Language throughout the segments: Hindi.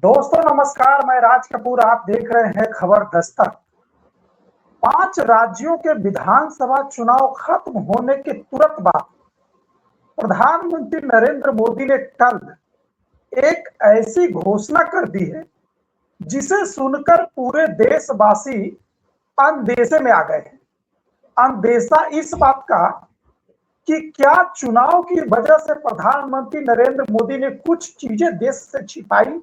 दोस्तों नमस्कार, मैं राज कपूर। आप देख रहे हैं खबर दस्तक। 5 राज्यों के विधानसभा चुनाव खत्म होने के तुरंत बाद प्रधानमंत्री नरेंद्र मोदी ने कल एक ऐसी घोषणा कर दी है जिसे सुनकर पूरे देशवासी अंदेशे में आ गए हैं। अंदेशा इस बात का कि क्या चुनाव की वजह से प्रधानमंत्री नरेंद्र मोदी ने कुछ चीजें देश से छिपाई।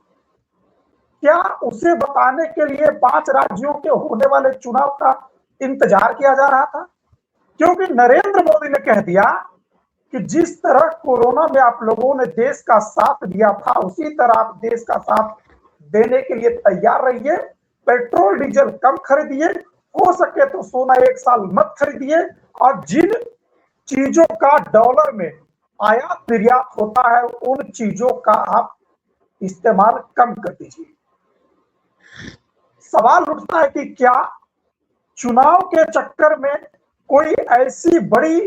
क्या उसे बताने के लिए 5 राज्यों के होने वाले चुनाव का इंतजार किया जा रहा था? क्योंकि नरेंद्र मोदी ने कह दिया कि जिस तरह कोरोना में आप लोगों ने देश का साथ दिया था, उसी तरह आप देश का साथ देने के लिए तैयार रहिए। पेट्रोल डीजल कम खरीदिए, हो सके तो सोना 1 साल मत खरीदिए, और जिन चीजों का डॉलर में आयात निर्यात होता है उन चीजों का आप इस्तेमाल कम कर दीजिए। सवाल उठता है कि क्या चुनाव के चक्कर में कोई ऐसी बड़ी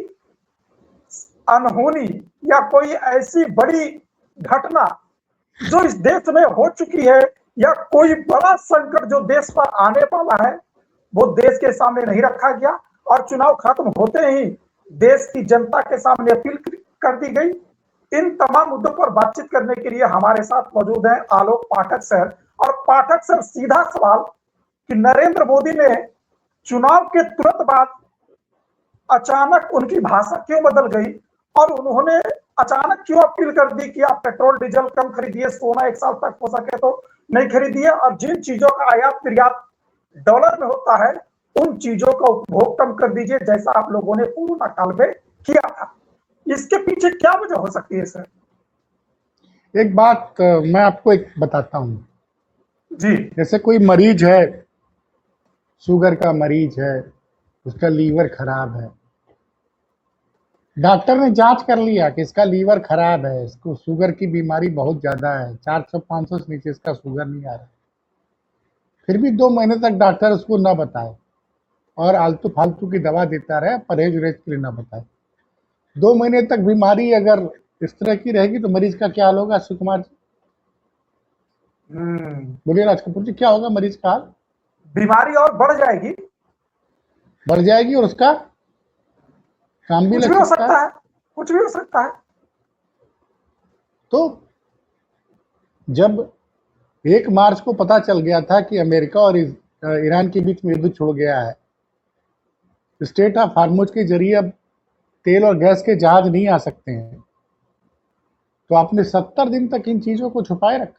अनहोनी या कोई ऐसी बड़ी घटना जो इस देश में हो चुकी है, या कोई बड़ा संकट जो देश पर आने वाला है, वो देश के सामने नहीं रखा गया और चुनाव खत्म होते ही देश की जनता के सामने अपील कर दी गई। इन तमाम मुद्दों पर बातचीत करने के लिए हमारे साथ मौजूद हैं आलोक पाठक सर। और पाठक सर, सीधा सवाल कि नरेंद्र मोदी ने चुनाव के तुरंत बाद अचानक उनकी भाषा क्यों बदल गई और उन्होंने अचानक क्यों अपील कर दी कि आप पेट्रोल डीजल कम खरीदिए, सोना 1 साल तक हो सके तो नहीं खरीदिए, और जिन चीजों का आयात निर्यात डॉलर में होता है उन चीजों का उपभोग कम कर दीजिए, जैसा आप लोगों ने कोरोना काल में किया था। इसके पीछे क्या वजह हो सकती है सर? एक बात मैं आपको एक बताता हूँ जी। जैसे कोई मरीज है, शुगर का मरीज है, उसका लीवर खराब है, डॉक्टर ने जांच कर लिया कि इसका लीवर खराब है, इसको शुगर की बीमारी बहुत ज्यादा है, 400-500 से नीचे इसका शुगर नहीं आ रहा, फिर भी 2 महीने तक डॉक्टर उसको ना बताए और आलतू फालतू की दवा देता रहे, परहेज उरहेज के लिए ना बताए। 2 महीने तक बीमारी अगर इस तरह की रहेगी तो मरीज का क्या हाल होगा? अश्विनी कुमार जी बोलिए, राज कपूर जी, क्या होगा मरीज का हाल? बीमारी और बढ़ जाएगी, बढ़ जाएगी और उसका काम भी कुछ लग भी हो सकता सकता है। है, कुछ भी हो सकता है। तो जब 1 मार्च को पता चल गया था कि अमेरिका और ईरान के बीच में युद्ध छिड़ गया है, स्टेट ऑफ हार्मुज के जरिए अब तेल और गैस के जहाज नहीं आ सकते हैं, तो आपने 70 दिन तक इन चीजों को छुपाए रखा।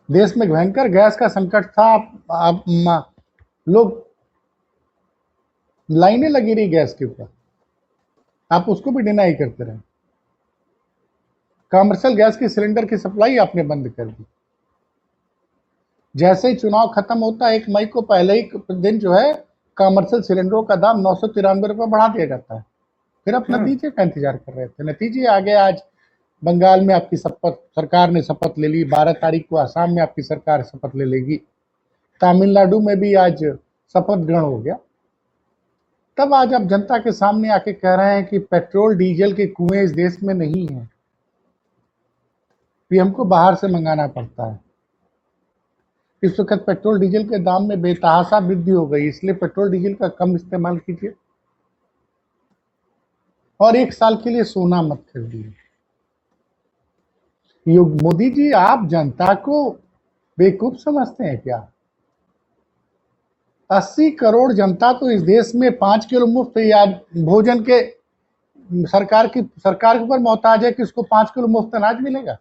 देश में भयंकर गैस का संकट था। आप लोग लाइनें लगी रही गैस के ऊपर, आप उसको भी डिनाई करते रहे। कमर्शियल गैस की सिलेंडर की सप्लाई आपने बंद कर दी। जैसे ही चुनाव खत्म होता है 1 मई को, पहले ही दिन जो है कमर्शियल सिलेंडरों का दाम 993 रुपये बढ़ा दिया जाता है। फिर आप नतीजे का इंतजार कर रहे थे, नतीजे आ गए। आज बंगाल में आपकी सरकार ने शपथ ले ली, 12 तारीख को आसाम में आपकी सरकार शपथ ले लेगी, तमिलनाडु में भी आज शपथ ग्रहण हो गया। तब आज आप जनता के सामने आके कह रहे हैं कि पेट्रोल डीजल के कुएं इस देश में नहीं है, ये हमको बाहर से मंगाना पड़ता है। इस वक्त पेट्रोल डीजल के दाम में बेतहाशा वृद्धि हो गई, इसलिए पेट्रोल डीजल का कम इस्तेमाल कीजिए और 1 साल के लिए सोना मत खरीदिए। मोदी जी, आप जनता को बेवकूफ समझते हैं क्या? 80 करोड़ जनता तो इस देश में 5 किलो मुफ्त या भोजन के सरकार के ऊपर मोहताज है कि उसको 5 किलो मुफ्त अनाज मिलेगा।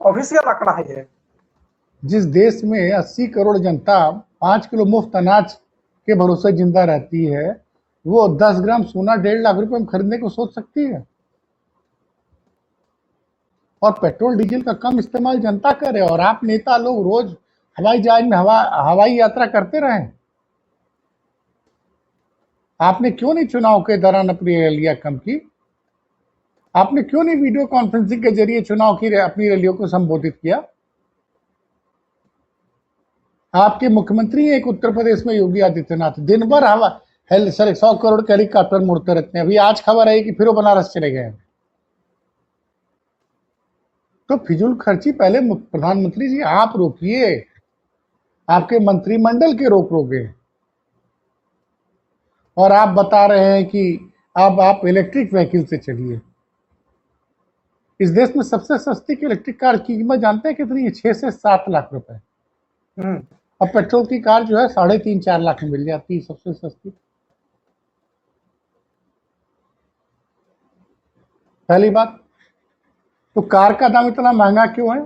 ऑफिशियल आंकड़ा है ये। जिस देश में 80 करोड़ जनता 5 किलो मुफ्त अनाज के भरोसे जिंदा रहती है, वो 10 ग्राम सोना 1.5 लाख रुपए में खरीदने को सोच सकती है। और पेट्रोल डीजल का कम इस्तेमाल जनता करे, और आप नेता लोग रोज हवाई जहाज में हवाई यात्रा करते रहे। आपने क्यों नहीं चुनाव के दौरान अपनी रैलियां कम की? आपने क्यों नहीं वीडियो कॉन्फ्रेंसिंग के जरिए चुनाव की अपनी रैलियों को संबोधित किया? आपके मुख्यमंत्री एक उत्तर प्रदेश में योगी आदित्यनाथ दिन भर 100 करोड़ के हेलीकॉप्टर मुड़ते रहते हैं। अभी आज खबर आई कि फिर वो बनारस चले गए। तो फिजूल खर्ची पहले प्रधानमंत्री जी आप रोकिए, आपके मंत्रिमंडल के रोके, और आप बता रहे हैं कि अब आप इलेक्ट्रिक व्हीकल से चलिए। इस देश में सबसे सस्ती की इलेक्ट्रिक कार की कीमत जानते हैं कितनी है? 6 से 7 लाख रुपए। अब पेट्रोल की कार जो है 3.5-4 लाख में मिल जाती है सबसे सस्ती। पहली बात तो कार का दाम इतना महंगा क्यों है?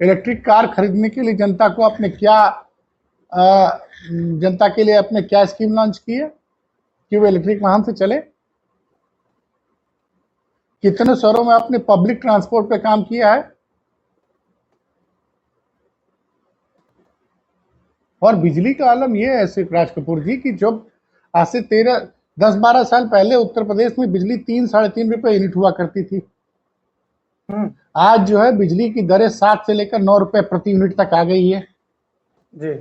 इलेक्ट्रिक कार खरीदने के लिए जनता को आपने क्या जनता के लिए आपने क्या स्कीम लॉन्च की है कि वो इलेक्ट्रिक वाहन से चले? कितने शहरों में आपने पब्लिक ट्रांसपोर्ट पे काम किया है? और बिजली का आलम यह है राज कपूर जी कि जब आज से 10-12 साल पहले उत्तर प्रदेश में बिजली 3-3.5 रुपए यूनिट हुआ करती थी। आज जो है बिजली की दरें 7 से लेकर 9 रुपए प्रति यूनिट तक आ गई है जी।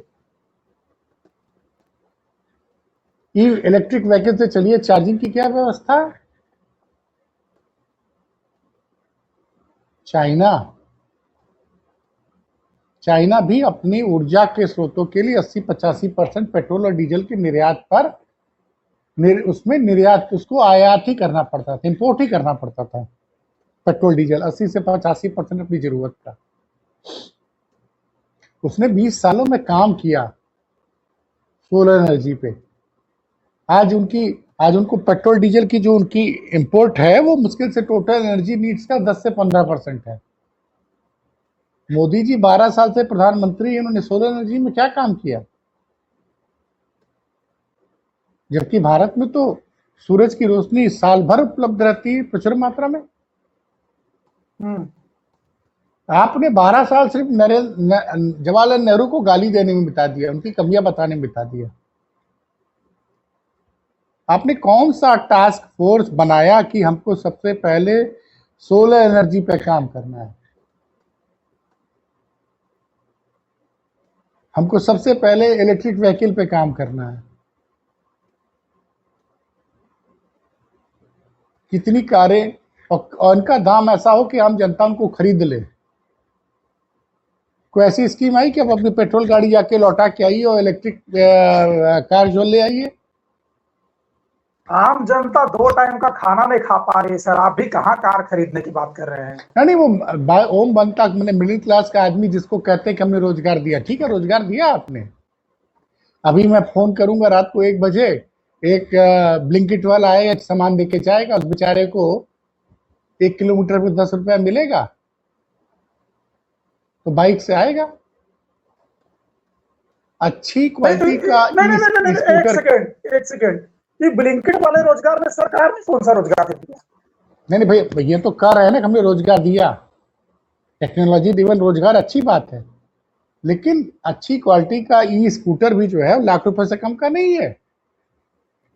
इलेक्ट्रिक व्हीकल से चलिए, चार्जिंग की क्या व्यवस्था है? चाइना भी अपनी ऊर्जा के स्रोतों के लिए 80-85% पेट्रोल और डीजल के निर्यात पर उसमें निर्यात उसको आयात ही करना पड़ता था, इंपोर्ट ही करना पड़ता था पेट्रोल डीजल 80 से 85% अपनी जरूरत का। उसने 20 सालों में काम किया सोलर एनर्जी पे। आज उनको पेट्रोल डीजल की जो उनकी इंपोर्ट है वो मुश्किल से टोटल एनर्जी नीड्स का 10 से 15% है। मोदी जी 12 साल से प्रधानमंत्री, इन्होंने सोलर एनर्जी में क्या काम किया? जबकि भारत में तो सूरज की रोशनी साल भर उपलब्ध रहती है प्रचुर मात्रा में। आपने 12 साल सिर्फ जवाहरलाल नेहरू को गाली देने में बिता दिया, उनकी कमियां बताने में बिता दिया। आपने कौन सा टास्क फोर्स बनाया कि हमको सबसे पहले सोलर एनर्जी पे काम करना है, हमको सबसे पहले इलेक्ट्रिक व्हीकल पे काम करना है? कितनी कारें और उनका दाम ऐसा हो कि आम जनता उनको खरीद ले। कोई ऐसी स्कीम आई कि अब अपनी पेट्रोल गाड़ी जाके लौटा के आइए और इलेक्ट्रिक कार जो ले आइए? आम जनता 2 टाइम का खाना नहीं खा पा रही है सर, आप भी कहाँ कार खरीदने की बात कर रहे हैं? नहीं, वो ओम बनता मैंने मिडिल क्लास का आदमी जिसको कहते हैं कि हमने रोजगार दिया, ठीक है रोजगार दिया आपने। अभी मैं फोन करूंगा रात को 1 बजे, एक ब्लिंकिट वाला आएगा, सामान देके जाएगा, उस बेचारे को 1 किलोमीटर पे 10 रुपया मिलेगा, तो बाइक से आएगा। अच्छी क्वालिटी का एक सेकंड, ये ब्लिंकिट वाले रोजगार में सरकार ने कौन सा रोजगार दिया? नहीं भाई, ये तो कह रहे हैं ना कि हमने रोजगार दिया, टेक्नोलॉजी ड्रिवन रोजगार अच्छी बात है, लेकिन अच्छी क्वालिटी का ई स्कूटर भी जो है लाख रुपए से कम का नहीं है।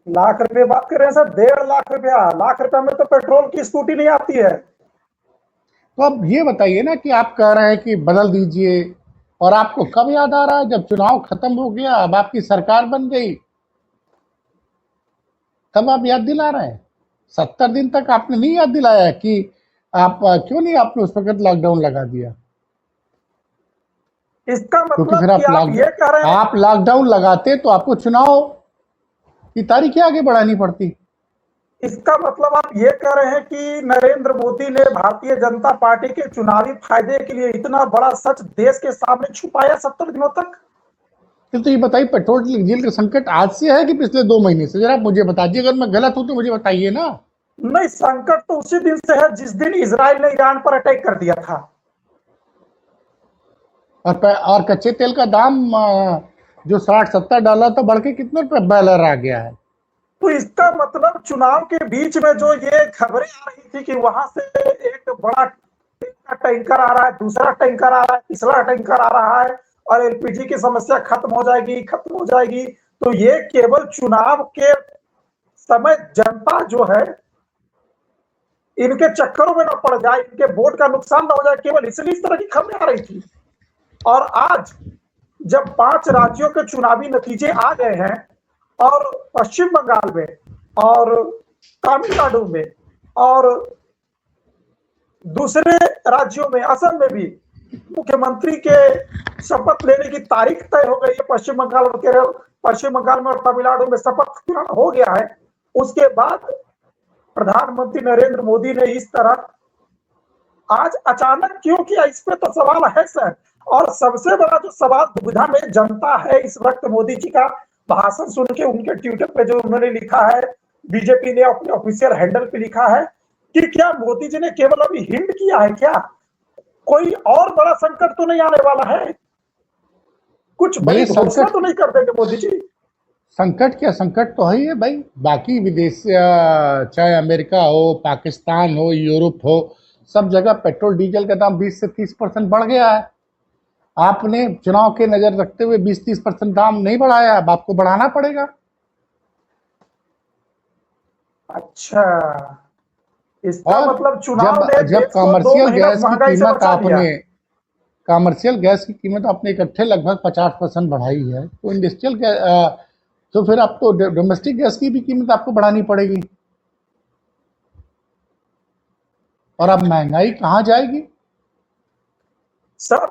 लाख रुपए बात कर रहे हैं सर, 1.5 लाख रुपया। लाख रुपए में तो पेट्रोल की स्कूटी नहीं आती है। तो अब ये बताइए ना कि आप कह रहे हैं कि बदल दीजिए, और आपको कब याद आ रहा है? जब चुनाव खत्म हो गया, अब आपकी सरकार बन गई, तब आप याद दिला रहे हैं। 70 दिन तक आपने नहीं याद दिलाया कि आप क्यों नहीं आपने उस वक्त लॉकडाउन लगा दिया? इसका मतलब फिर आप लॉकडाउन लगाते तो आपको चुनाव की तारीखें आगे बढ़ानी पड़ती। इसका मतलब आप ये कह रहे हैं कि नरेंद्र मोदी ने भारतीय जनता पार्टी के चुनावी फायदे के लिए इतना बड़ा सच देश के सामने छुपाया 70 दिनों तक? तो ये बताइए, पेट्रोल डीजल का संकट आज से है कि पिछले 2 महीने से? जरा मुझे बताइए, अगर मैं गलत हूं तो मुझे बताइए ना। नहीं, संकट तो उसी दिन से है जिस दिन इजराइल ने ईरान पर अटैक कर दिया था। और कच्चे तेल का दाम जो $60-70 था, बढ़ के कितने रुपए बैरल आ गया है? तो इसका मतलब चुनाव के बीच में जो ये खबरें आ रही थी कि वहां से एक बड़ा टैंकर आ रहा है, दूसरा टैंकर आ रहा है, तीसरा टैंकर आ रहा है और एलपीजी की समस्या खत्म हो जाएगी, तो ये केवल चुनाव के समय जनता जो है इनके चक्करों में न पड़ जाए, इनके वोट का नुकसान न हो जाए, केवल इसलिए इस तरह की खबरें आ रही थी। और आज जब 5 राज्यों के चुनावी नतीजे आ गए हैं और पश्चिम बंगाल में और तमिलनाडु में और दूसरे राज्यों में, असम में भी मुख्यमंत्री के शपथ लेने की तारीख तय हो गई है। पश्चिम बंगाल में और तमिलनाडु में शपथ ग्रहण हो गया है। उसके बाद प्रधानमंत्री नरेंद्र मोदी ने इस तरह आज अचानक क्यों किया, इस पे तो सवाल है सर। और सबसे बड़ा जो सवाल दुविधा में जनता है इस वक्त, मोदी जी का भाषण सुन के, उनके ट्विटर पे जो उन्होंने लिखा है, बीजेपी ने अपने ऑफिशियल हैंडल पे लिखा है कि क्या मोदी जी ने केवल अभी हिंट किया है, क्या कोई और बड़ा संकट तो नहीं आने वाला है, कुछ बड़ी घोषणा तो नहीं कर देंगे मोदी जी? संकट क्या, संकट तो है भाई। बाकी विदेश चाहे अमेरिका हो, पाकिस्तान हो, यूरोप हो, सब जगह पेट्रोल डीजल का दाम 20 से 30% बढ़ गया है। आपने चुनाव के नजर रखते हुए 20-30% दाम नहीं बढ़ाया, अब आपको बढ़ाना पड़ेगा। अच्छा, इसका मतलब चुनाव ने जब देश को 2 महीना महंगाई से बचा लिया। कमर्शियल गैस की कीमत आपने इकट्ठे लगभग 50% बढ़ाई है, तो इंडस्ट्रियल तो फिर आपको डोमेस्टिक गैस की भी कीमत आपको बढ़ानी पड़ेगी, और अब महंगाई कहाँ जाएगी? सर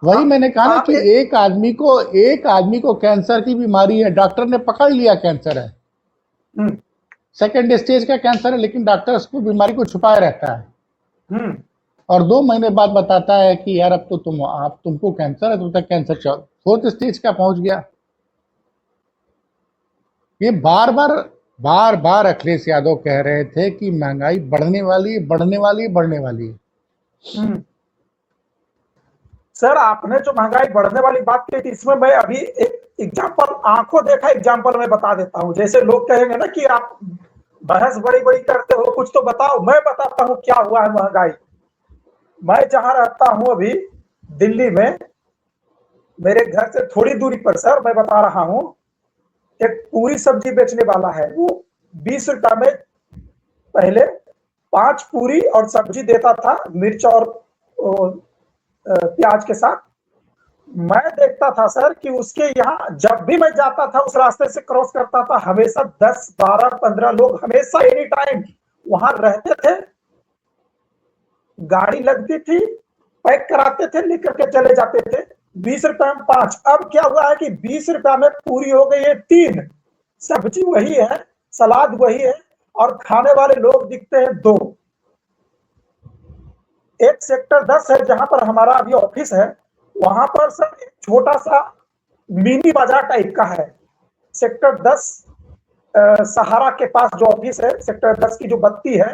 वही मैंने कहा ना कि एक आदमी को कैंसर की बीमारी है, डॉक्टर ने पकड़ लिया कैंसर है, सेकंड स्टेज का कैंसर है, लेकिन डॉक्टर उसको बीमारी को छुपाए रहता है, और 2 महीने बाद बताता है कि यार अब तो तुमको कैंसर है, तुम तक कैंसर 4th स्टेज का पहुंच गया। ये बार बार अखिलेश यादव कह रहे थे कि महंगाई बढ़ने वाली है। सर आपने जो महंगाई बढ़ने वाली बात की थी, इसमें मैं अभी एक एग्जांपल, आंखों देखा एग्जांपल मैं बता देता हूं। जैसे लोग कहेंगे ना कि आप बहस बड़ी बड़ी करते हो, कुछ तो बताओ। मैं बताता हूं क्या हुआ है महंगाई। मैं जहां रहता हूं अभी दिल्ली में, मेरे घर से थोड़ी दूरी पर सर मैं बता रहा हूं, एक पूरी सब्जी बेचने वाला है, वो 20 रुपया में पहले 5 पूरी और सब्जी देता था, मिर्च और प्याज के साथ। मैं देखता था सर कि उसके यहाँ जब भी मैं जाता था, उस रास्ते से क्रॉस करता था, हमेशा 10, 12, 15 लोग हमेशा एनी टाइम वहां रहते थे। गाड़ी लगती थी, पैक कराते थे, लेकर के चले जाते थे। 20 रुपए में 5। अब क्या हुआ है कि 20 रुपया में पूरी हो गई है 3, सब्जी वही है, सलाद वही है, और खाने वाले लोग दिखते हैं 2। एक सेक्टर 10 है जहां पर हमारा अभी ऑफिस है, वहां पर सर एक छोटा सा मिनी बाजार टाइप का है। सेक्टर 10 सहारा के पास जो ऑफिस है, सेक्टर 10 की जो बत्ती है,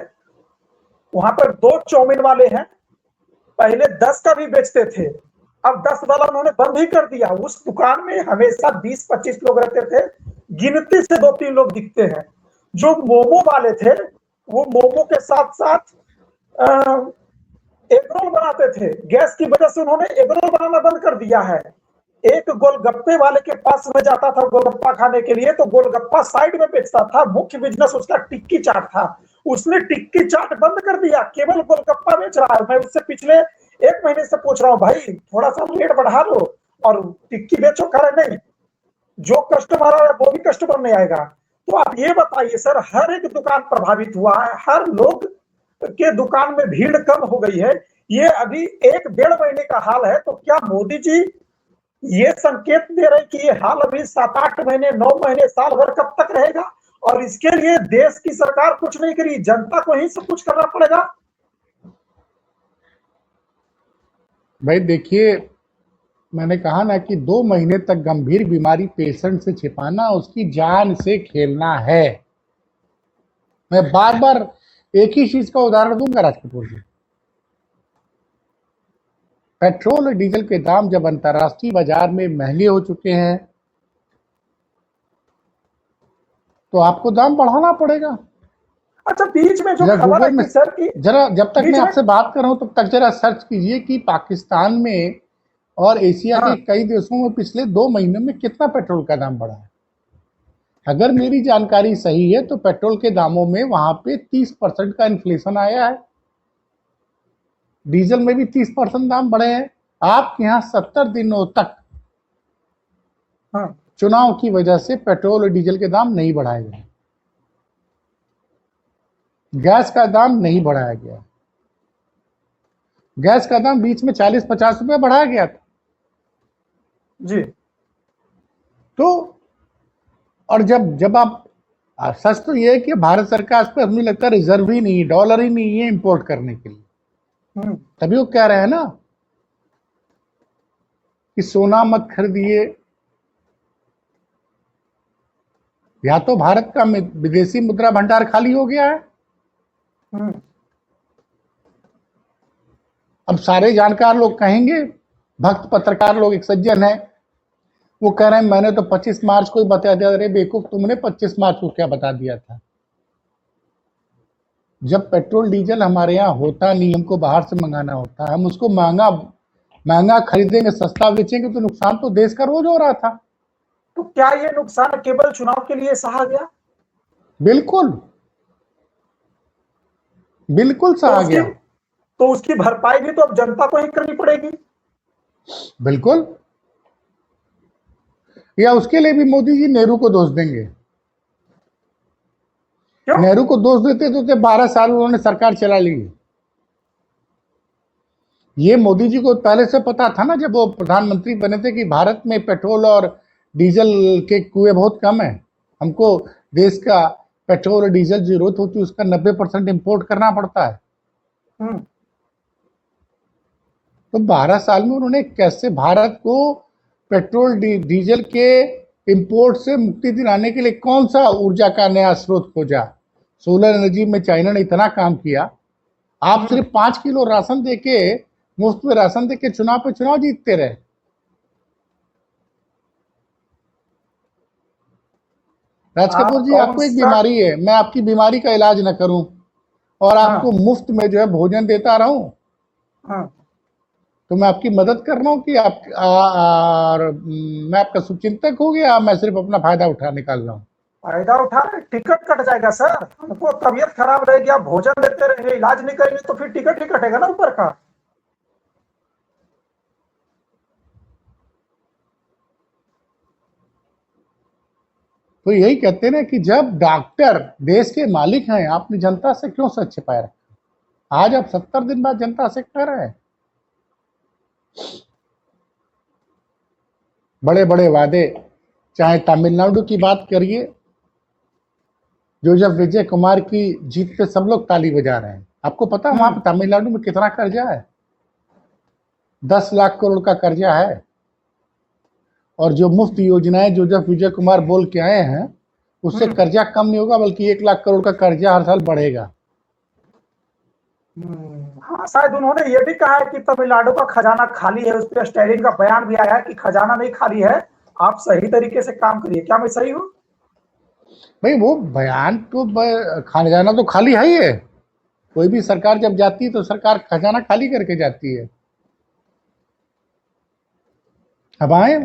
वहां पर 2 चाउमीन वाले हैं। पहले 10 का भी बेचते थे, अब 10 वाला उन्होंने बंद ही कर दिया। उस दुकान में हमेशा 20-25 लोग रहते थे, गिनती से 2-3 लोग दिखते हैं। जो मोमो वाले थे, वो मोमो के साथ साथ एग रोल बनाते थे। गैस की वजह से उन्होंने एग रोल बनाना बंद कर दिया है। एक गोलगप्पे वाले के पास में जाता था गोलगप्पा खाने के लिए, तो गोलगप्पा साइड में बेचता था, मुख्य बिजनेस उसका टिक्की चाट था। उसने टिक्की चाट बंद कर दिया, केवल गोलगप्पा बेच रहा है। मैं उससे पिछले 1 महीने से पूछ रहा हूँ, भाई थोड़ा सा रेट बढ़ा लो और टिक्की बेचो। कर नहीं, जो कस्टमर आ रहा है वो भी कस्टमर नहीं आएगा। तो आप ये बताइए सर, हर एक दुकान प्रभावित हुआ है, हर लोग के दुकान में भीड़ कम हो गई है। ये अभी 1-1.5 महीने का हाल है, तो क्या मोदी जी ये संकेत दे रहे कि ये हाल अभी 7-8 महीने, 9 महीने, साल भर कब तक रहेगा? और इसके लिए देश की सरकार कुछ नहीं करी, जनता को ही सब कुछ करना पड़ेगा। भाई देखिए, मैंने कहा ना कि 2 महीने तक गंभीर बीमारी पेशेंट से छिपाना उसकी जान से खेलना है। मैं बार बार एक ही चीज का उदाहरण दूंगा राज कपूर जी। पेट्रोल और डीजल के दाम जब अंतर्राष्ट्रीय बाजार में महंगे हो चुके हैं, तो आपको दाम बढ़ाना पड़ेगा। अच्छा, बीच में जो खबर है कि सर की, जरा जब तक मैं आपसे बात कर रहा हूं तब तक जरा सर्च कीजिए कि पाकिस्तान में और एशिया के कई देशों में पिछले 2 महीनों में कितना पेट्रोल का दाम बढ़ा है। अगर मेरी जानकारी सही है तो पेट्रोल के दामों में वहां पे 30% का इन्फ्लेशन आया है, डीजल में भी 30% दाम बढ़े हैं। आपके यहाँ 70 दिनों तक चुनाव की वजह से पेट्रोल और डीजल के दाम नहीं बढ़ाए गए। गैस का दाम नहीं बढ़ाया गया। गैस का दाम बीच में 40-50 रुपए बढ़ाया गया था। जी। तो और जब आप सच तो ये है कि भारत सरकार पे हमें लगता है रिजर्व ही नहीं है, डॉलर ही नहीं है इंपोर्ट करने के लिए। तभी वो कह रहे हैं ना कि सोना मत खरीदिए, या तो भारत का विदेशी मुद्रा भंडार खाली हो गया है। अब सारे जानकार लोग कहेंगे, भक्त पत्रकार लोग, एक सज्जन है वो कह रहे हैं मैंने तो 25 मार्च को ही बता दिया। अरे बेवकूफ, तुमने 25 मार्च को क्या बता दिया था? जब पेट्रोल डीजल हमारे यहाँ होता नहीं, हमको बाहर से मंगाना होता है, हम उसको महंगा महंगा खरीदेंगे, सस्ता बेचेंगे, तो नुकसान तो देश का रोज हो रहा था। तो क्या ये नुकसान केवल चुनाव के लिए सहा गया? बिल्कुल बिल्कुल सहा गया। तो उसकी भरपाई भी तो अब जनता को ही करनी पड़ेगी। बिल्कुल, या उसके लिए भी मोदी जी नेहरू को दोष देंगे? क्यों? नेहरू को दोष देते तो 12 साल उन्होंने सरकार चला ली। ये मोदी जी को पहले से पता था ना, जब वो प्रधानमंत्री बने थे, कि भारत में पेट्रोल और डीजल के कुएं बहुत कम है, हमको देश का पेट्रोल और डीजल जरूरत होती है उसका 90% इंपोर्ट करना पड़ता है। तो 12 साल में उन्होंने कैसे भारत को पेट्रोल डीजल के इंपोर्ट से मुक्ति दिलाने के लिए कौन सा ऊर्जा का नया स्रोत खोजा? सोलर एनर्जी में चाइना ने इतना काम किया। आप सिर्फ 5 किलो राशन देके, मुफ्त में राशन देके चुनाव पे चुनाव जीतते रहे। राज कपूर जी, आपको एक बीमारी है, मैं आपकी बीमारी का इलाज न करूं और आपको मुफ्त में जो है भोजन देता रहूं, तो मैं आपकी मदद कर रहा हूं कि मैं आपका शुभचिंतक हो गया, मैं सिर्फ अपना फायदा निकाल रहा हूं? फायदा उठा रहे, टिकट कट जाएगा सर। हमको तबीयत खराब रहेगी, आप भोजन देते रहे, इलाज नहीं करेंगे तो फिर टिकट ही कटेगा ना ऊपर का। तो यही कहते हैं ना कि जब डॉक्टर देश के मालिक हैं, आपने जनता से क्यों सच छिपाए रखा? आज आप 70 दिन बाद जनता से कह रहे हैं। बड़े बड़े वादे, चाहे तमिलनाडु की बात करिए, जोसेफ विजय कुमार की जीत पे सब लोग ताली बजा रहे हैं। आपको पता है वहां पे तमिलनाडु में कितना कर्जा है? 10 लाख करोड़ का कर्जा है। और जो मुफ्त योजनाएं जोसेफ विजय कुमार बोल के आए हैं, उससे कर्जा कम नहीं होगा, बल्कि 1 लाख करोड़ का कर्जा हर साल बढ़ेगा। हाँ, शायद उन्होंने ये भी कहा है कि तमिलनाडु का खजाना खाली है। उस पर स्टैलिन का बयान भी आया है कि खजाना नहीं खाली है, आप सही तरीके से काम करिए। क्या मैं सही हूँ? भाई वो बयान तो, खजाना तो खाली है ही है। कोई भी सरकार जब जाती है तो सरकार खजाना खाली करके जाती है। अब आए,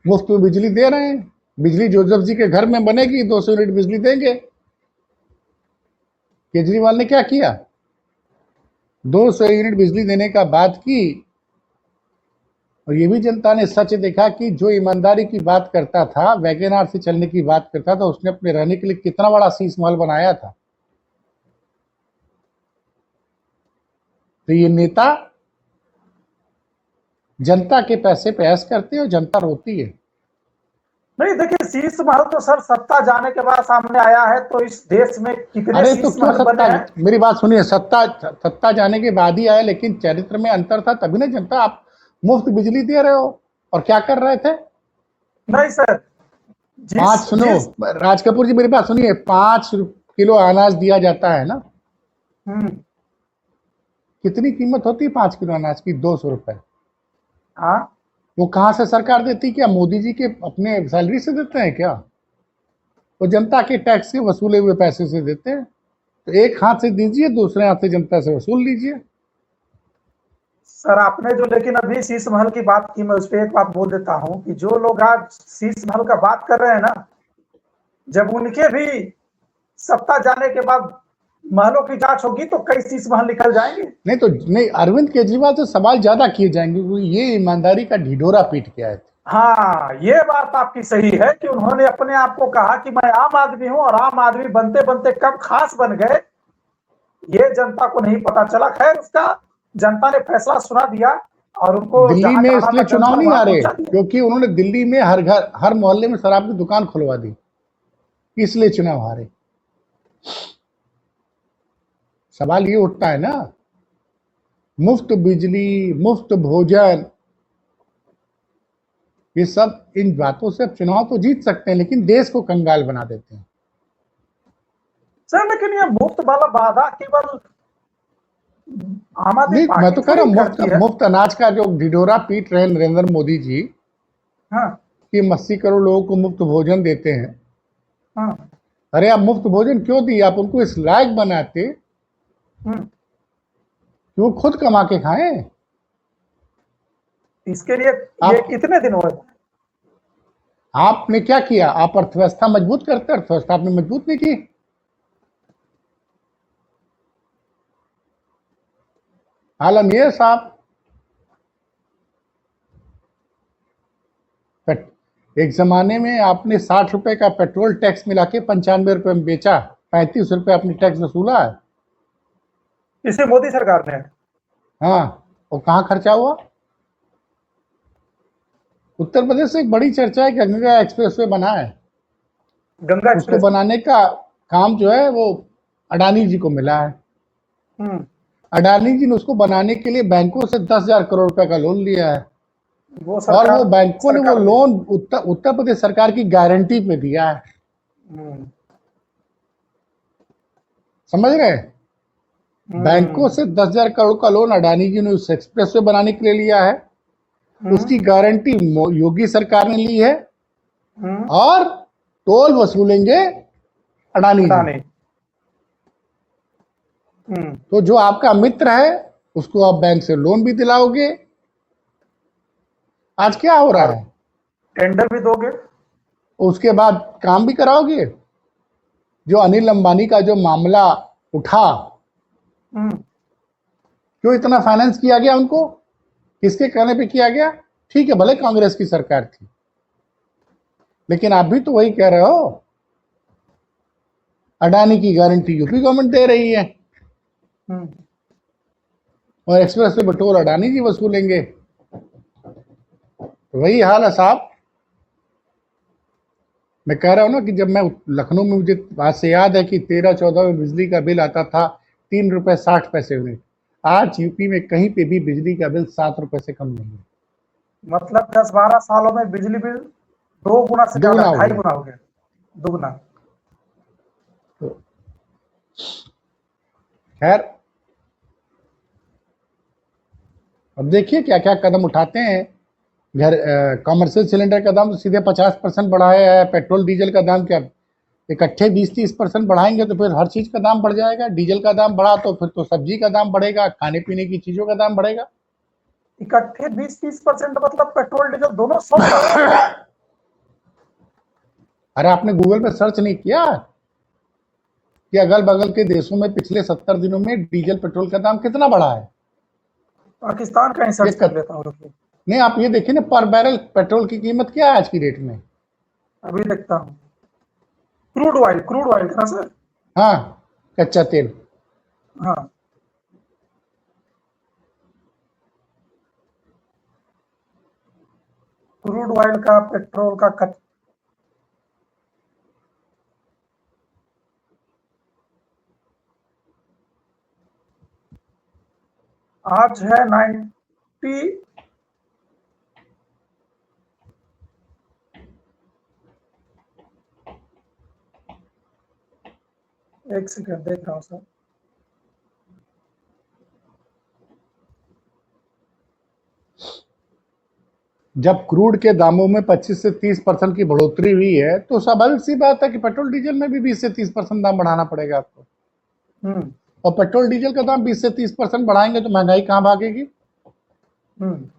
मुफ्त में बिजली दे रहे हैं, बिजली जोसेफ जी के घर में बनेगी, 200 यूनिट बिजली देंगे। केजरीवाल ने क्या किया? 200 यूनिट बिजली देने का बात की, और ये भी जनता ने सच देखा कि जो ईमानदारी की बात करता था, वैगनआर से चलने की बात करता था, उसने अपने रहने के लिए कितना बड़ा शीश महल बनाया था। तो ये नेता जनता के पैसे पे ऐश करते हैं और जनता रोती है। नहीं, देखिए, शीश महल तो सर सत्ता जाने के बाद सामने आया है। तो इस देश में कितने शीश महल बने हैं? मेरी बात सुनिए, सत्ता जाने के बाद ही आया, लेकिन चरित्र में अंतर था, तभी ना जनता। आप मुफ्त बिजली दे रहे हो और क्या कर रहे थे? नहीं सर, 5 सुनो राज कपूर जी, मेरी बात सुनिए, 5 किलो अनाज दिया जाता है ना, कितनी कीमत होती है 5 किलो अनाज की? 200 रुपए। हाँ, वो कहां से सरकार देती? क्या मोदी जी के अपने सैलरी से देते हैं क्या? वो जनता के टैक्स से वसूले हुए पैसे से देते हैं। तो एक हाथ से दीजिए, दूसरे हाथ से जनता से वसूल लीजिए। सर आपने जो लेकिन अभी शीश महल की बात की, मैं उस पर एक बात बोल देता हूं कि जो लोग आज शीश महल का बात कर रहे हैं ना, जब उनके भी सत्ता जाने के बाद महलों की जांच होगी तो कई शीश महल निकल जाएंगे। नहीं, अरविंद केजरीवाल से सवाल ज्यादा किए जाएंगे, ये ईमानदारी का ढिढोरा पीट के आए थे। हाँ, ये बात आपकी सही है कि उन्होंने अपने आप को कहा कि मैं आम आदमी हूं, और आम आदमी बनते बनते कब खास बन गए ये जनता को नहीं पता चला। खैर, उसका जनता ने फैसला सुना दिया और उनको दिल्ली जहां में जाना था इसलिए चुनाव जनभर नहीं वहां आ रहे पहुंचा दिया। क्योंकि उन्होंने दिल्ली में हर घर हर मोहल्ले में शराब की दुकान खुलवा दी, इसलिए चुनाव हारे। सवाल ये उठता है ना, मुफ्त बिजली, मुफ्त भोजन, ये सब इन बातों से अब चुनाव तो जीत सकते हैं लेकिन देश को कंगाल बना देते हैं। सर, लेकिन ये मुफ्त वाला वादा केवल आम आदमी नहीं, मैं पार्टी तो कह रहा थोड़ी हूँ करती है। मुफ्त अनाज का जो ढिढोरा पीट रहे हैं नरेंद्र मोदी जी हाँ, कि 80 करोड़ लोगों को मुफ्त भोजन देते हैं। हाँ, अरे आप मुफ्त भोजन क्यों दिए? आप उनको इस लायक बनाते हम्म। कि वो खुद कमा के खाएं। इसके लिए ये आप कितने दिन हुए? आपने क्या किया? आप अर्थव्यवस्था मजबूत करते, अर्थव्यवस्था आपने मजबूत नहीं की। आलम ये साहब, एक जमाने में आपने 60 रुपए का पेट्रोल टैक्स मिला के 95 रुपए में बेचा, 35 रुपए आपने टैक्स वसूला है। इसे मोदी सरकार ने। हाँ, और कहाँ खर्चा हुआ? उत्तर प्रदेश से एक बड़ी चर्चा है कि गंगा एक्सप्रेसवे बना है, गंगा उसको एक्सप्रेस में। बनाने का काम जो है वो अडानी जी को मिला है। हम्म। अडानी जी ने उसको बनाने के लिए बैंकों से 10,000 करोड़ रुपए का लोन लिया है वो और वो सरकार बैंकों ने वो सरकार दे। लोन उत्तर प्रदेश सरकार की गारंटी पे दिया है। हम्म। समझ रहे हैं? बैंकों हम्म। से 10,000 करोड़ का लोन अडानी जी ने उस एक्सप्रेसवे बनाने के लिए लिया है। हम्म। उसकी गारंटी योगी सरकार ने ली है हम्म। और टोल वसूलेंगे अडानी जी। अडानी। हम्म। तो जो आपका मित्र है उसको आप बैंक से लोन भी दिलाओगे। आज क्या हो रहा और है? टेंडर भी दोगे। उसके बाद काम भी कराओगे। जो अनिल अंबानी का जो मामला उठा, हम्म। क्यों इतना फाइनेंस किया गया उनको? किसके कहने पे किया गया? ठीक है, भले कांग्रेस की सरकार थी, लेकिन आप भी तो वही कह रहे हो, अडानी की गारंटी यूपी गवर्नमेंट दे रही है हम्म। और एक्सप्रेस पे टोल अडानी जी वसूलेंगे। तो वही हाल है साहब। मैं कह रहा हूं ना कि जब मैं लखनऊ में, मुझे आज से याद है कि 13-14 में बिजली का बिल आता था 3 रुपए 60 पैसे यूनिट। आज यूपी में कहीं पे भी बिजली का बिल 7 रुपए से कम नहीं है। मतलब 10-12 सालों में बिजली बिल 2 गुना से ज्यादा, दुगना हो ढाई गया। गुना हो गया। दुगना। तो खैर, अब देखिए क्या क्या कदम उठाते हैं। घर कॉमर्शियल सिलेंडर का दाम तो सीधे 50% बढ़ाया है। पेट्रोल डीजल का दाम क्या इकट्ठे 20-30% बढ़ाएंगे तो फिर हर चीज का दाम बढ़ जाएगा। डीजल का दाम बढ़ा तो फिर तो सब्जी का दाम बढ़ेगा, खाने पीने की चीजों का दाम बढ़ेगा। इकट्ठे 20-30% मतलब पेट्रोल डीजल दोनों सस्ता। अरे आपने गूगल पे सर्च नहीं किया कि अगल बगल के देशों में पिछले 70 दिनों में डीजल पेट्रोल का दाम कितना बढ़ा है? पाकिस्तान का ही ये सर्च कर लेता हूँ, रुकिए। नहीं, आप ये देखिए ना, पर बैरल पेट्रोल की कीमत क्या है आज की डेट में? अभी देखता हूँ। क्रूड ऑयल ना सर? हाँ, कच्चा तेल। हाँ। क्रूड ऑयल का, पेट्रोल का आज है 90। एक सेकंड देख रहा हूँ सर। जब क्रूड के दामों में 25 से 30% की बढ़ोतरी हुई है तो स्वाभाविक सी बात है कि पेट्रोल डीजल में भी 20 से 30% दाम बढ़ाना पड़ेगा आपको। हम्म। और पेट्रोल डीजल का दाम 20 से 30% बढ़ाएंगे तो महंगाई कहाँ भागेगी? हम्म।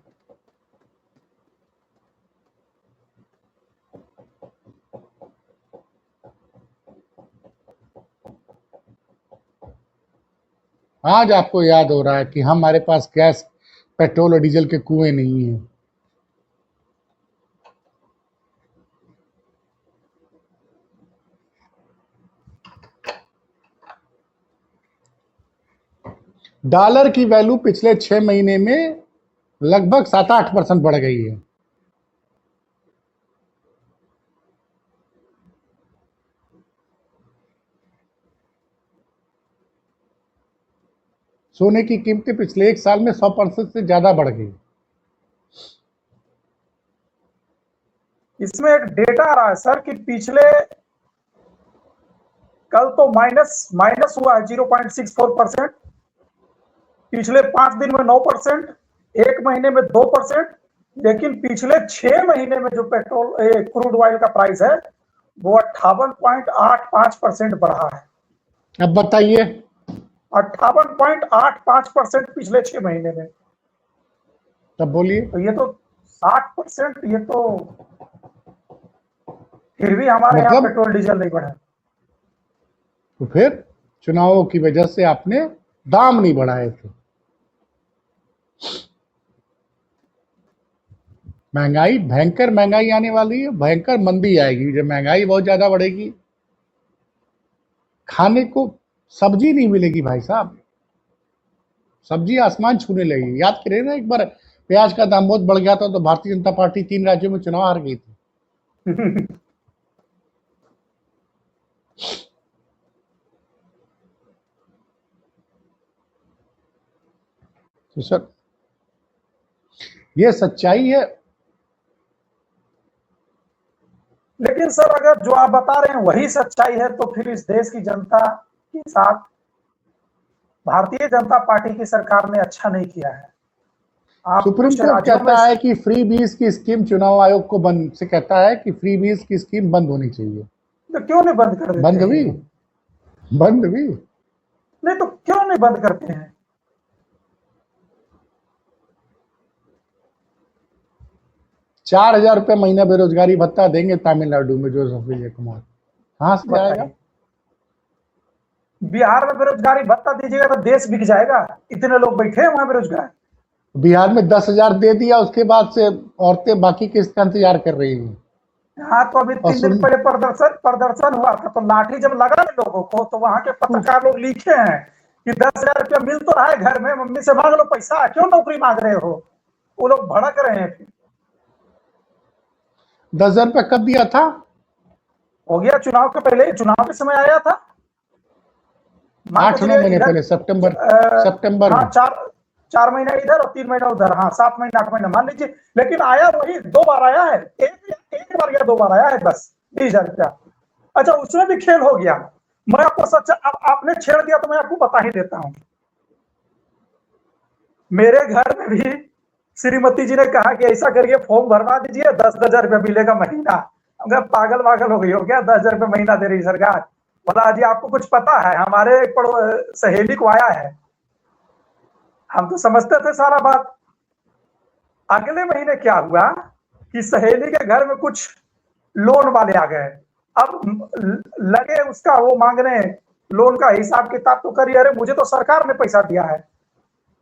आज आपको याद हो रहा है कि हमारे पास गैस, पेट्रोल और डीजल के कुएं नहीं है। डॉलर की वैल्यू पिछले 6 महीने में लगभग 7-8% बढ़ गई है। सोने की कीमतें पिछले 1 साल में 100% से ज्यादा बढ़ गई। इसमें एक डेटा आ रहा है सर कि पिछले कल तो माइनस हुआ है 0.64%, पिछले 5 दिन में 9%, एक महीने में 2%, लेकिन पिछले 6 महीने में जो पेट्रोल क्रूड ऑयल का प्राइस है वो 58.85% बढ़ा है। अब बताइए, 58.85% पिछले 6 महीने में। तब बोलिए। तो ये तो 60%, ये तो फिर भी हमारे यहाँ मतलब पेट्रोल डीजल नहीं बढ़ा। तो फिर चुनावों की वजह से आपने दाम नहीं बढ़ाए थे। महंगाई, भयंकर महंगाई आने वाली है, भयंकर मंदी आएगी। जब महंगाई बहुत ज्यादा बढ़ेगी, खाने को सब्जी नहीं मिलेगी भाई साहब, सब्जी आसमान छूने लगेगी। याद करिए ना, एक बार प्याज का दाम बहुत बढ़ गया था तो भारतीय जनता पार्टी 3 राज्यों में चुनाव हार गई थी। तो सर ये सच्चाई है। लेकिन सर अगर जो आप बता रहे हैं वही सच्चाई है तो फिर इस देश की जनता के साथ भारतीय जनता पार्टी की सरकार ने अच्छा नहीं किया है। आप सुप्रीम कुछ कोर्ट राज्यों कहता में है कि फ्री बीज की स्कीम, चुनाव आयोग को बंद से कहता है कि फ्री बीज की स्कीम बंद होनी चाहिए। तो क्यों नहीं बंद कर देते बंद हैं? हुई, बंद हुई। नहीं तो क्यों नहीं बंद करते हैं? 4,000 रुपये महीना बेरोजगारी भत्ता देंगे तमिलनाडु में जोसेफ विजय कुमार, कहां से आएगा? बताइए, बिहार में बेरोजगारी भत्ता दीजिएगा तो देश बिक जाएगा, इतने लोग बैठे हैं वहां बेरोजगार। बिहार में 10,000 दे दिया, उसके बाद से औरतें बाकी किस्त का इंतजार कर रही हैं। हाँ तो अभी और 3 दिन पहले प्रदर्शन हुआ था तो लाठी जब लगा ना लोगों को तो वहां के पत्रकार लोग लिखे हैं कि 10,000 रुपया मिल तो रहा है घर में, मम्मी से मांग लो पैसा, क्यों नौकरी मांग रहे हो? वो लोग भड़क रहे हैं। फिर 10,000 रुपये कब दिया था? हो गया चुनाव के पहले, चुनाव के समय आया था। 8-9 महीने पहले, सितंबर हाँ में। 4 महीना इधर और 3 महीना उधर, हाँ 7 महीना 8 महीना मान लीजिए। लेकिन आया वही 2 बार आया है, एक बार या 2 बार आया है बस 20,000 रुपया। अच्छा उसमें भी खेल हो गया। मैं आपको सच्चा, अब आपने छेड़ दिया तो मैं आपको बता ही देता हूं। मेरे घर में भी श्रीमती जी ने कहा कि ऐसा करिए फॉर्म भरवा दीजिए, 10,000 रुपया मिलेगा महीना। अगर पागल वागल हो गई हो क्या, 10,000 रुपया महीना दे रही सरकार? बोला जी आपको कुछ पता है, हमारे सहेली को आया है। हम तो समझते थे सारा बात। अगले महीने क्या हुआ कि सहेली के घर में कुछ लोन वाले आ गए। अब लगे उसका वो मांगने, लोन का हिसाब किताब तो करिए। अरे मुझे तो सरकार ने पैसा दिया है।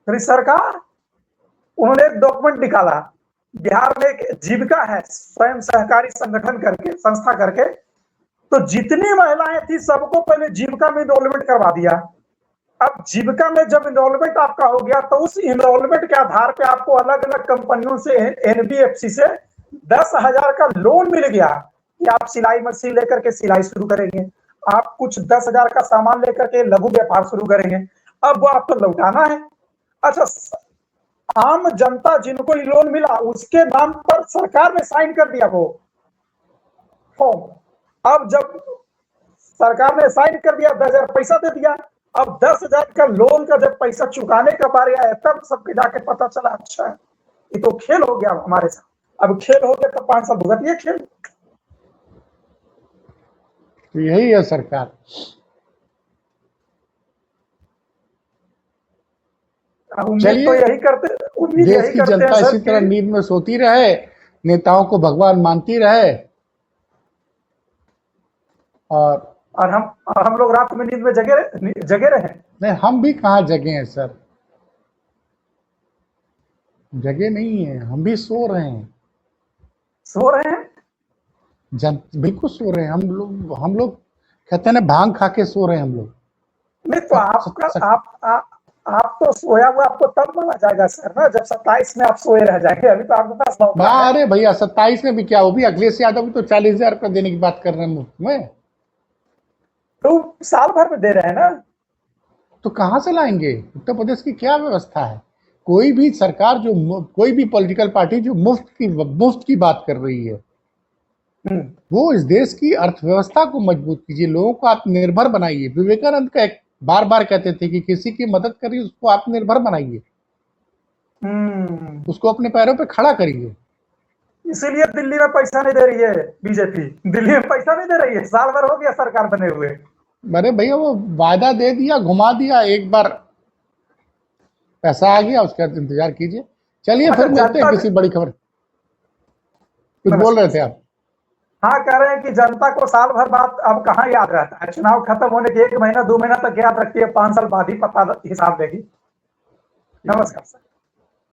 अरे सरकार, उन्होंने एक डॉक्यूमेंट निकाला, बिहार में एक जीविका है स्वयं सहकारी संगठन करके, संस्था करके, तो जितनी महिलाएं थी सबको पहले जीविका में इनरोलमेंट करवा दिया। अब जीविका में जब इनरोलमेंट आपका हो गया तो उस इनरोलमेंट के आधार पे आपको अलग अलग कंपनियों से, एनबीएफसी से 10,000 का लोन मिल गया कि आप सिलाई मशीन लेकर के सिलाई शुरू करेंगे, आप कुछ 10,000 का सामान लेकर के लघु व्यापार शुरू करेंगे। अब वो आपको लौटाना है। अच्छा, आम जनता जिनको लोन मिला उसके नाम पर सरकार ने साइन कर दिया वो फॉर्म। अब जब सरकार ने साइन कर दिया, 10,000 पैसा दे दिया, अब 10,000 का लोन का जब पैसा चुकाने का बारी आया तब सबके जाके पता चला अच्छा ये तो खेल हो गया हमारे साथ। अब खेल हो गया तो 5 साल भुगतिए खेल। तो यही है सरकार। उम्मीद तो यही करते, उम्मीद देश यही की करते हैं जनता सर इसी तरह नींद में सोती रहे, नेताओं को भगवान मानती रहे, और हम लोग रात में नींद में जगे रहे। नहीं, हम भी कहाँ जगे हैं सर, जगे नहीं है, हम भी सो रहे हैं। सो रहे हैं? बिल्कुल सो रहे हैं हम लोग कहते हैं ना, भांग खा के सो रहे हैं हम लोग। नहीं तो आप तो सोया हुआ आपको तब माना जाएगा सर ना, जब 27 में आप सोए रह जाएंगे। अभी तो आपके पास मौका है। अरे भैया 27 में भी क्या, वो भी अखिलेश यादव भी तो 40,000 रुपये देने की बात कर रहे हैं मुफ्त में। तो साल भर में दे रहे हैं ना। तो कहाँ से लाएंगे? उत्तर प्रदेश की क्या व्यवस्था है? कोई भी सरकार जो कोई भी पॉलिटिकल पार्टी जो मुफ्त की बात कर रही है, वो इस देश की अर्थव्यवस्था को मजबूत कीजिए, लोगों को आत्मनिर्भर बनाइए। विवेकानंद का एक बार बार कहते थे कि किसी की मदद करिए, उसको आत्मनिर्भर बनाइए, उसको अपने पैरों पे खड़ा करिए। इसीलिए दिल्ली में पैसा नहीं दे रही है बीजेपी, दिल्ली में पैसा नहीं दे रही है, साल भर हो गया सरकार बने हुए। अरे भैया वो वायदा दे दिया, घुमा दिया, एक बार पैसा आ गया, उसके बाद इंतजार कीजिए। चलिए फिर मिलते हैं किसी बड़ी खबर। कुछ बोल रहे थे आप? हाँ, कह रहे हैं कि जनता को साल भर बाद अब कहाँ याद रहता है, चुनाव खत्म होने के 1 महीना 2 महीना तक याद रखती है, 5 साल बाद ही पता हिसाब देगी। नमस्कार सर।